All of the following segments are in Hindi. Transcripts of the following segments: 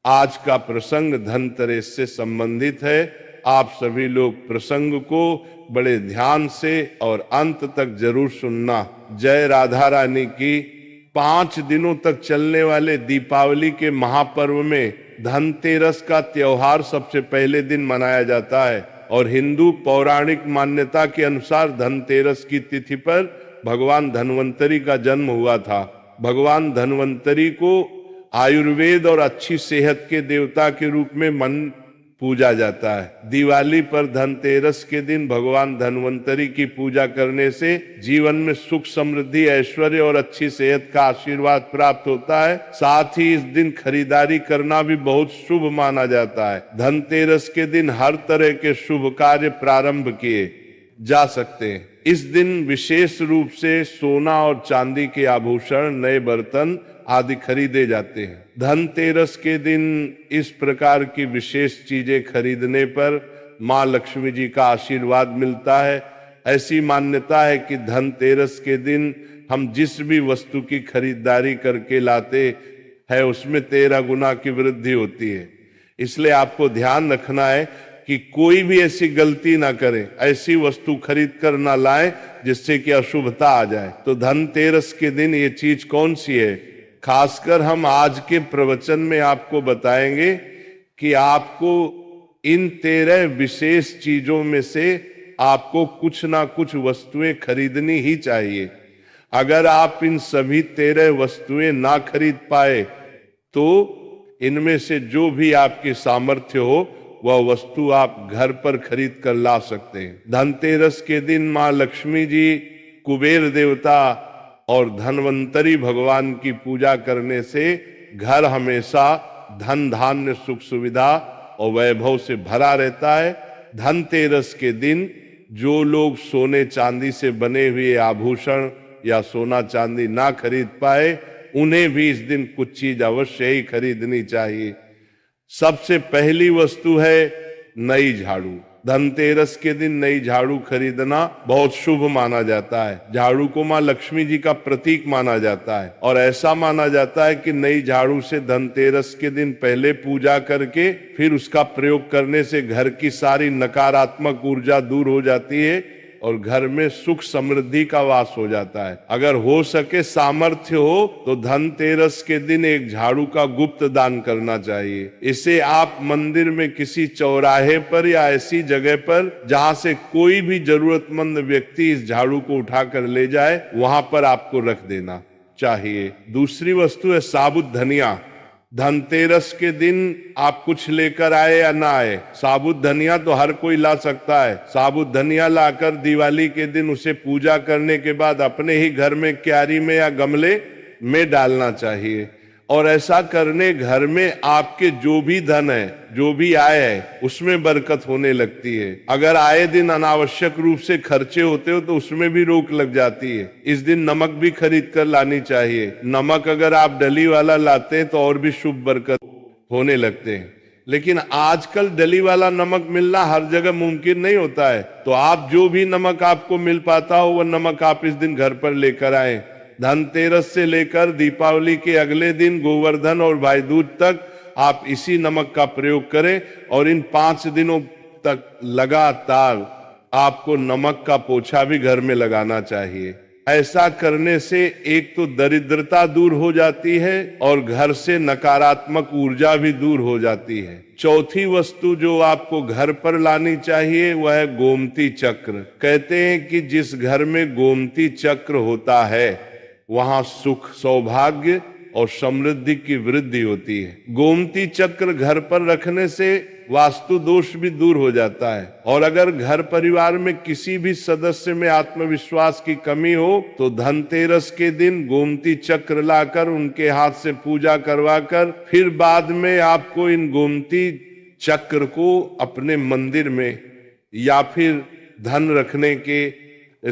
आज का प्रसंग धनतेरस से संबंधित है। आप सभी लोग प्रसंग को बड़े ध्यान से और अंत तक जरूर सुनना। जय राधा रानी की। 5 दिनों तक चलने वाले दीपावली के महापर्व में धनतेरस का त्योहार सबसे पहले दिन मनाया जाता है और हिंदू पौराणिक मान्यता के अनुसार धनतेरस की तिथि पर भगवान धन्वंतरी का जन्म हुआ था। भगवान धन्वंतरी को आयुर्वेद और अच्छी सेहत के देवता के रूप में पूजा जाता है। दिवाली पर धनतेरस के दिन भगवान धन्वंतरी की पूजा करने से जीवन में सुख समृद्धि ऐश्वर्य और अच्छी सेहत का आशीर्वाद प्राप्त होता है। साथ ही इस दिन खरीदारी करना भी बहुत शुभ माना जाता है। धनतेरस के दिन हर तरह के शुभ कार्य प्रारंभ किए जा सकते हैं। इस दिन विशेष रूप से सोना और चांदी के आभूषण, नए बर्तन आदि खरीदे जाते हैं। धनतेरस के दिन इस प्रकार की विशेष चीजें खरीदने पर माँ लक्ष्मी जी का आशीर्वाद मिलता है। ऐसी मान्यता है कि धनतेरस के दिन हम जिस भी वस्तु की खरीदारी करके लाते हैं उसमें 13 गुना की वृद्धि होती है। इसलिए आपको ध्यान रखना है कि कोई भी ऐसी गलती ना करें, ऐसी वस्तु खरीद कर ना लाएं जिससे कि अशुभता आ जाए। तो धनतेरस के दिन ये चीज कौन सी है, खासकर हम आज के प्रवचन में आपको बताएंगे कि आपको इन 13 विशेष चीजों में से आपको कुछ ना कुछ वस्तुएं खरीदनी ही चाहिए। अगर आप इन सभी 13 वस्तुएं ना खरीद पाए तो इनमें से जो भी आपकी सामर्थ्य हो वह वस्तु आप घर पर खरीद कर ला सकते हैं। धनतेरस के दिन माँ लक्ष्मी जी, कुबेर देवता और धन्वंतरी भगवान की पूजा करने से घर हमेशा धन धान्य सुख सुविधा और वैभव से भरा रहता है। धनतेरस के दिन जो लोग सोने चांदी से बने हुए आभूषण या सोना चांदी ना खरीद पाए उन्हें भी इस दिन कुछ चीज अवश्य ही खरीदनी चाहिए। सबसे पहली वस्तु है नई झाड़ू। धनतेरस के दिन नई झाड़ू खरीदना बहुत शुभ माना जाता है। झाड़ू को माँ लक्ष्मी जी का प्रतीक माना जाता है और ऐसा माना जाता है कि नई झाड़ू से धनतेरस के दिन पहले पूजा करके फिर उसका प्रयोग करने से घर की सारी नकारात्मक ऊर्जा दूर हो जाती है और घर में सुख समृद्धि का वास हो जाता है। अगर हो सके, सामर्थ्य हो तो धनतेरस के दिन एक झाड़ू का गुप्त दान करना चाहिए। इसे आप मंदिर में किसी चौराहे पर या ऐसी जगह पर जहां से कोई भी जरूरतमंद व्यक्ति इस झाड़ू को उठाकर ले जाए वहां पर आपको रख देना चाहिए। दूसरी वस्तु है साबुत धनिया। धनतेरस के दिन आप कुछ लेकर आए या ना आए, साबुत धनिया तो हर कोई ला सकता है। साबुत धनिया लाकर दिवाली के दिन उसे पूजा करने के बाद अपने ही घर में क्यारी में या गमले में डालना चाहिए और ऐसा करने घर में आपके जो भी धन है, जो भी आय है, उसमें बरकत होने लगती है। अगर आए दिन अनावश्यक रूप से खर्चे होते हो तो उसमें भी रोक लग जाती है। इस दिन नमक भी खरीद कर लानी चाहिए। नमक अगर आप डली वाला लाते हैं तो और भी शुभ बरकत होने लगते हैं। लेकिन आजकल डली वाला नमक मिलना हर जगह मुमकिन नहीं होता है, तो आप जो भी नमक आपको मिल पाता हो वह नमक आप इस दिन घर पर लेकर आए। धनतेरस से लेकर दीपावली के अगले दिन गोवर्धन और भाई दूज तक आप इसी नमक का प्रयोग करें और इन 5 दिनों तक लगातार आपको नमक का पोछा भी घर में लगाना चाहिए। ऐसा करने से एक तो दरिद्रता दूर हो जाती है और घर से नकारात्मक ऊर्जा भी दूर हो जाती है। चौथी वस्तु जो आपको घर पर लानी चाहिए वह है गोमती चक्र। कहते हैं कि जिस घर में गोमती चक्र होता है वहां सुख, सौभाग्य और समृद्धि की वृद्धि होती है। गोमती चक्र घर पर रखने से वास्तु दोष भी दूर हो जाता है और अगर घर परिवार में किसी भी सदस्य में आत्मविश्वास की कमी हो तो धनतेरस के दिन गोमती चक्र लाकर उनके हाथ से पूजा करवाकर फिर बाद में आपको इन गोमती चक्र को अपने मंदिर में या फिर धन रखने के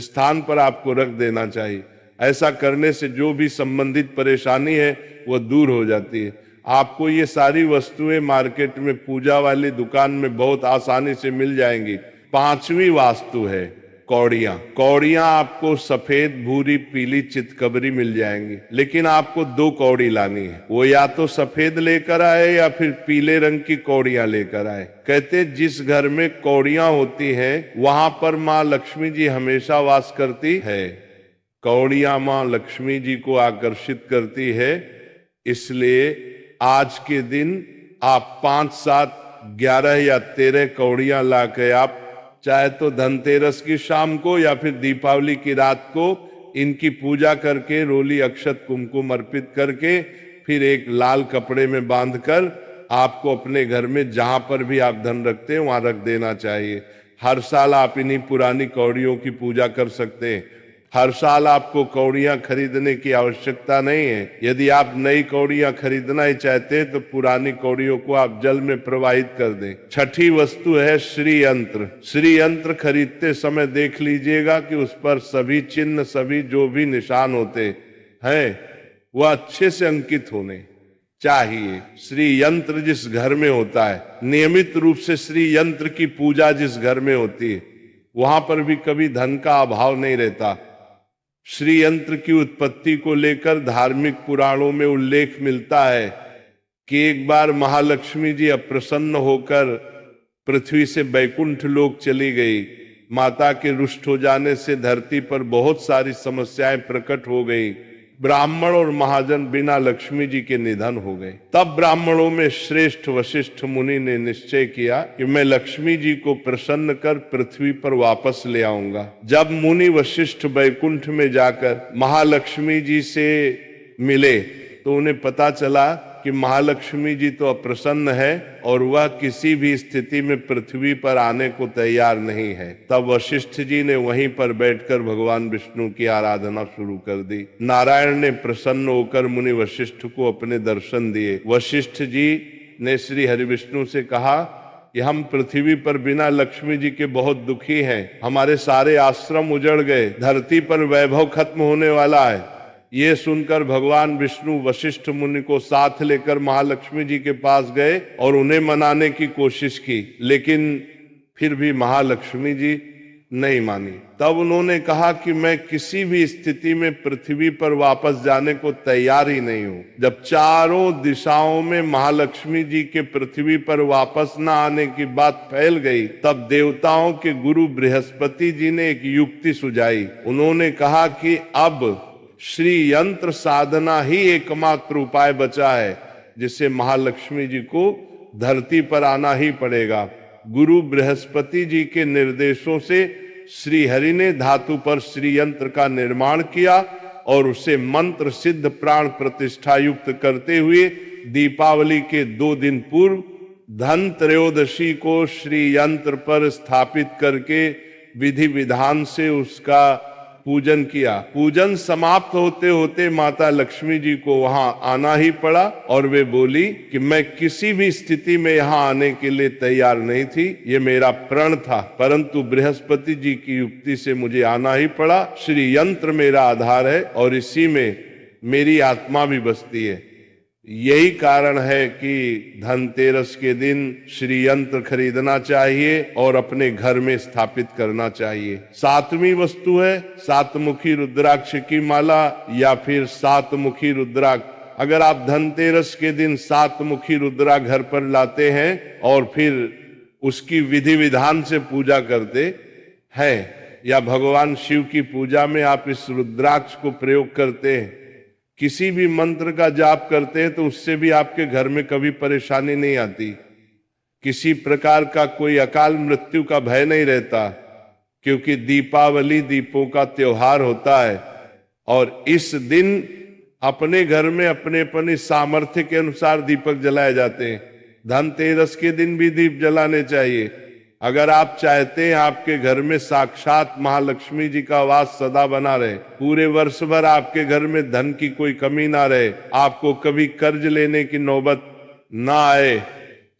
स्थान पर आपको रख देना चाहिए। ऐसा करने से जो भी संबंधित परेशानी है वह दूर हो जाती है। आपको ये सारी वस्तुएं मार्केट में पूजा वाली दुकान में बहुत आसानी से मिल जाएंगी। 5वीं वास्तु है कौड़ियां। कौड़ियां आपको सफेद, भूरी, पीली, चितकबरी मिल जाएंगी, लेकिन आपको 2 कौड़ी लानी है। वो या तो सफेद लेकर आए या फिर पीले रंग की कौड़ियां लेकर आए। कहते जिस घर में कौड़ियां होती हैं वहां पर माँ लक्ष्मी जी हमेशा वास करती है। कौड़ियां माँ लक्ष्मी जी को आकर्षित करती है, इसलिए आज के दिन आप 5, 7, 11 या 13 कौड़ियां लाके आप चाहे तो धनतेरस की शाम को या फिर दीपावली की रात को इनकी पूजा करके, रोली, अक्षत, कुमकुम अर्पित करके, फिर एक लाल कपड़े में बांधकर आपको अपने घर में जहां पर भी आप धन रखते हैं वहां रख देना चाहिए। हर साल आप इन्हीं पुरानी कौड़ियों की पूजा कर सकते हैं। हर साल आपको कौड़ियां खरीदने की आवश्यकता नहीं है। यदि आप नई कौड़ियां खरीदना ही चाहते हैं तो पुरानी कौड़ियों को आप जल में प्रवाहित कर दें। छठी वस्तु है श्री यंत्र। श्री यंत्र खरीदते समय देख लीजिएगा कि उस पर सभी चिन्ह, सभी जो भी निशान होते हैं वह अच्छे से अंकित होने चाहिए। श्री यंत्र जिस घर में होता है, नियमित रूप से श्री यंत्र की पूजा जिस घर में होती है, वहां पर भी कभी धन का अभाव नहीं रहता। श्री यंत्र की उत्पत्ति को लेकर धार्मिक पुराणों में उल्लेख मिलता है कि एक बार महालक्ष्मी जी अप्रसन्न होकर पृथ्वी से बैकुंठ लोक चली गई। माता के रुष्ट हो जाने से धरती पर बहुत सारी समस्याएं प्रकट हो गई। ब्राह्मण और महाजन बिना लक्ष्मी जी के निधन हो गए। तब ब्राह्मणों में श्रेष्ठ वशिष्ठ मुनि ने निश्चय किया कि मैं लक्ष्मी जी को प्रसन्न कर पृथ्वी पर वापस ले आऊंगा। जब मुनि वशिष्ठ बैकुंठ में जाकर महालक्ष्मी जी से मिले तो उन्हें पता चला कि महालक्ष्मी जी तो अप्रसन्न है और वह किसी भी स्थिति में पृथ्वी पर आने को तैयार नहीं है। तब वशिष्ठ जी ने वहीं पर बैठकर भगवान विष्णु की आराधना शुरू कर दी। नारायण ने प्रसन्न होकर मुनि वशिष्ठ को अपने दर्शन दिए। वशिष्ठ जी ने श्री हरिविष्णु से कहा कि हम पृथ्वी पर बिना लक्ष्मी जी के बहुत दुखी हैं। हमारे सारे आश्रम उजड़ गए, धरती पर वैभव खत्म होने वाला है। ये सुनकर भगवान विष्णु वशिष्ठ मुनि को साथ लेकर महालक्ष्मी जी के पास गए और उन्हें मनाने की कोशिश की, लेकिन फिर भी महालक्ष्मी जी नहीं मानी। तब उन्होंने कहा कि मैं किसी भी स्थिति में पृथ्वी पर वापस जाने को तैयार ही नहीं हूं। जब चारों दिशाओं में महालक्ष्मी जी के पृथ्वी पर वापस न आने की बात फैल गई, तब देवताओं के गुरु बृहस्पति जी ने एक युक्ति सुझाई। उन्होंने कहा कि अब श्री यंत्र साधना ही एकमात्र उपाय बचा है, जिससे महालक्ष्मी जी को धरती पर आना ही पड़ेगा। गुरु बृहस्पति जी के निर्देशों से श्री हरि ने धातु पर श्री यंत्र का निर्माण किया और उसे मंत्र सिद्ध प्राण प्रतिष्ठा युक्त करते हुए दीपावली के 2 दिन पूर्व धन त्रयोदशी को श्री यंत्र पर स्थापित करके विधि विधान से उसका पूजन किया। पूजन समाप्त होते होते माता लक्ष्मी जी को वहां आना ही पड़ा और वे बोली कि मैं किसी भी स्थिति में यहां आने के लिए तैयार नहीं थी, ये मेरा प्रण था, परंतु बृहस्पति जी की युक्ति से मुझे आना ही पड़ा। श्री यंत्र मेरा आधार है और इसी में मेरी आत्मा भी बसती है। यही कारण है कि धनतेरस के दिन श्री यंत्र खरीदना चाहिए और अपने घर में स्थापित करना चाहिए। 7वीं वस्तु है 7 मुखी रुद्राक्ष की माला या फिर 7 मुखी रुद्राक्ष। अगर आप धनतेरस के दिन 7 मुखी रुद्रा घर पर लाते हैं और फिर उसकी विधि विधान से पूजा करते हैं या भगवान शिव की पूजा में आप इस रुद्राक्ष को प्रयोग करते हैं, किसी भी मंत्र का जाप करते हैं तो उससे भी आपके घर में कभी परेशानी नहीं आती। किसी प्रकार का कोई अकाल मृत्यु का भय नहीं रहता, क्योंकि दीपावली दीपों का त्योहार होता है और इस दिन अपने घर में अपने अपनी सामर्थ्य के अनुसार दीपक जलाए जाते हैं। धनतेरस के दिन भी दीप जलाने चाहिए। अगर आप चाहते हैं आपके घर में साक्षात महालक्ष्मी जी का वास सदा बना रहे, पूरे वर्ष भर आपके घर में धन की कोई कमी ना रहे, आपको कभी कर्ज लेने की नौबत ना आए,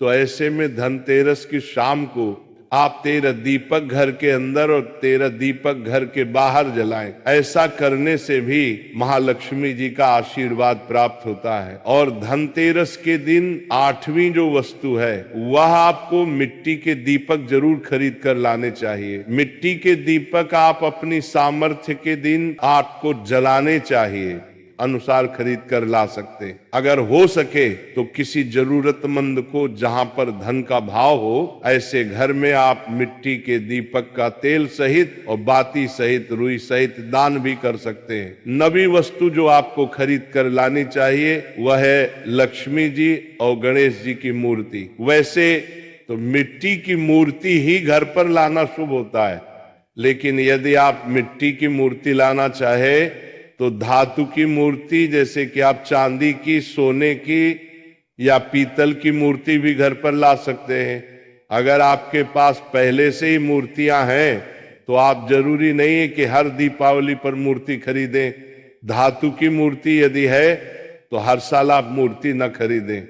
तो ऐसे में धनतेरस की शाम को आप 13 दीपक घर के अंदर और 13 दीपक घर के बाहर जलाएं। ऐसा करने से भी महालक्ष्मी जी का आशीर्वाद प्राप्त होता है। और धनतेरस के दिन 8वीं जो वस्तु है वह आपको मिट्टी के दीपक जरूर खरीद कर लाने चाहिए। मिट्टी के दीपक आप अपनी सामर्थ्य के दिन आपको जलाने चाहिए अनुसार खरीद कर ला सकते। अगर हो सके तो किसी जरूरतमंद को जहां पर धन का भाव हो ऐसे घर में आप मिट्टी के दीपक का तेल सहित और बाती सहित रुई सहित दान भी कर सकते हैं। नवी वस्तु जो आपको खरीद कर लानी चाहिए वह है लक्ष्मी जी और गणेश जी की मूर्ति। वैसे तो मिट्टी की मूर्ति ही घर पर लाना शुभ होता है, लेकिन यदि आप मिट्टी की मूर्ति लाना चाहे तो धातु की मूर्ति जैसे कि आप चांदी की, सोने की या पीतल की मूर्ति भी घर पर ला सकते हैं। अगर आपके पास पहले से ही मूर्तियां हैं तो आप जरूरी नहीं है कि हर दीपावली पर मूर्ति खरीदें। धातु की मूर्ति यदि है तो हर साल आप मूर्ति न खरीदें,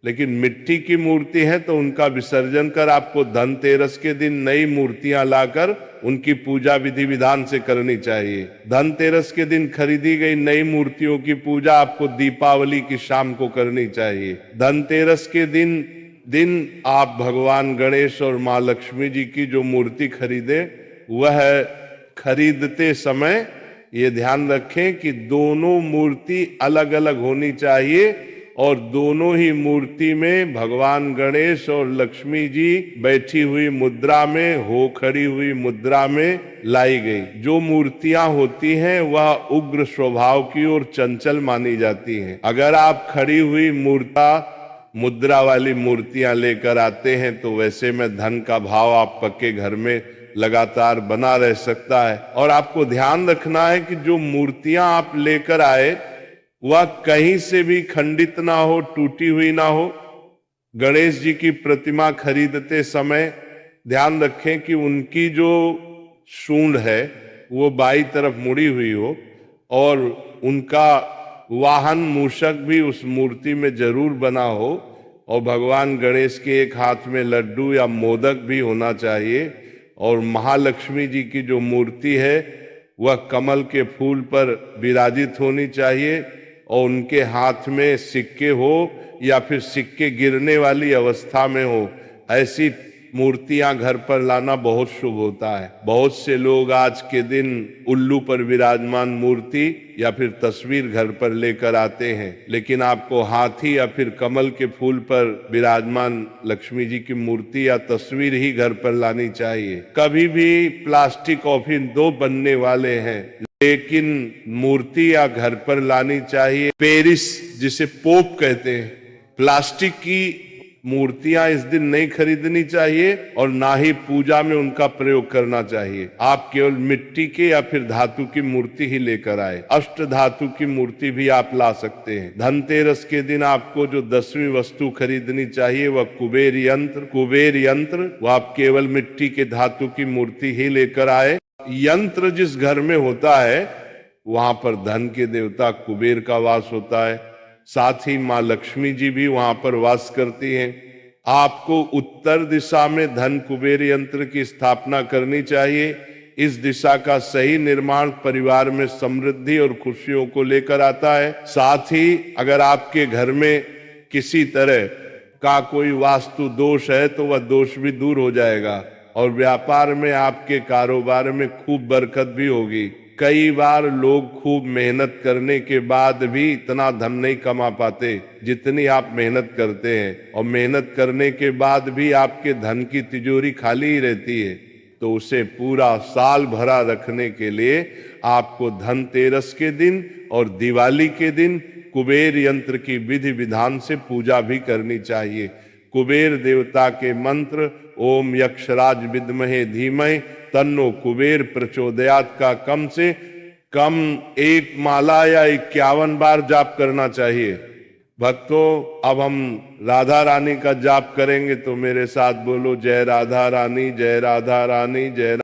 लेकिन मिट्टी की मूर्ति है तो उनका विसर्जन कर आपको धनतेरस के दिन नई मूर्तियां लाकर उनकी पूजा विधि विधान से करनी चाहिए। धनतेरस के दिन खरीदी गई नई मूर्तियों की पूजा आपको दीपावली की शाम को करनी चाहिए। धनतेरस के दिन आप भगवान गणेश और माँ लक्ष्मी जी की जो मूर्ति खरीदे वह खरीदते समय ये ध्यान रखें कि दोनों मूर्ति अलग अलग होनी चाहिए और दोनों ही मूर्ति में भगवान गणेश और लक्ष्मी जी बैठी हुई मुद्रा में हो खड़ी हुई मुद्रा में लाई गई। जो मूर्तियां होती हैं वह उग्र स्वभाव की और चंचल मानी जाती हैं। अगर आप खड़ी हुई मुद्रा वाली मूर्तियां लेकर आते हैं तो वैसे में धन का भाव आप पक्के घर में लगातार बना रह सकता है। और आपको ध्यान रखना है कि जो मूर्तियां आप लेकर आए वह कहीं से भी खंडित ना हो, टूटी हुई ना हो। गणेश जी की प्रतिमा खरीदते समय ध्यान रखें कि उनकी जो सूंड है वो बाईं तरफ मुड़ी हुई हो और उनका वाहन मूषक भी उस मूर्ति में जरूर बना हो और भगवान गणेश के एक हाथ में लड्डू या मोदक भी होना चाहिए। और महालक्ष्मी जी की जो मूर्ति है वह कमल के फूल पर विराजित होनी चाहिए और उनके हाथ में सिक्के हो या फिर सिक्के गिरने वाली अवस्था में हो। ऐसी मूर्तियां घर पर लाना बहुत शुभ होता है। बहुत से लोग आज के दिन उल्लू पर विराजमान मूर्ति या फिर तस्वीर घर पर लेकर आते हैं, लेकिन आपको हाथी या फिर कमल के फूल पर विराजमान लक्ष्मी जी की मूर्ति या तस्वीर ही घर पर लानी चाहिए। कभी भी प्लास्टिक कॉफिन दो बनने वाले हैं, लेकिन मूर्ति या घर पर लानी चाहिए। पेरिस जिसे पोप कहते हैं, प्लास्टिक की मूर्तियां इस दिन नहीं खरीदनी चाहिए और ना ही पूजा में उनका प्रयोग करना चाहिए। आप केवल मिट्टी के या फिर धातु की मूर्ति ही लेकर आए। अष्ट धातु की मूर्ति भी आप ला सकते हैं। धनतेरस के दिन आपको जो 10वीं वस्तु खरीदनी चाहिए वह कुबेर यंत्र वो आप केवल मिट्टी के धातु की मूर्ति ही लेकर आए। यंत्र जिस घर में होता है वहां पर धन के देवता कुबेर का वास होता है, साथ ही माँ लक्ष्मी जी भी वहां पर वास करती हैं। आपको उत्तर दिशा में धन कुबेर यंत्र की स्थापना करनी चाहिए। इस दिशा का सही निर्माण परिवार में समृद्धि और खुशियों को लेकर आता है। साथ ही अगर आपके घर में किसी तरह का कोई वास्तु दोष है तो वह दोष भी दूर हो जाएगा और व्यापार में आपके कारोबार में खूब बरकत भी होगी। कई बार लोग खूब मेहनत करने के बाद भी इतना धन नहीं कमा पाते जितनी आप मेहनत करते हैं, और मेहनत करने के बाद भी आपके धन की तिजोरी खाली ही रहती है। तो उसे पूरा साल भरा रखने के लिए आपको धनतेरस के दिन और दिवाली के दिन कुबेर यंत्र की विधि विधान से पूजा भी करनी चाहिए। कुबेर देवता के मंत्र ओम यक्षराज विद्महे धीमहि तन्नो कुबेर प्रचोदयात का कम से कम 1 माला या 51 बार जाप करना चाहिए। भक्तों, अब हम राधा रानी का जाप करेंगे तो मेरे साथ बोलो जय राधा रानी, जय राधा रानी, जय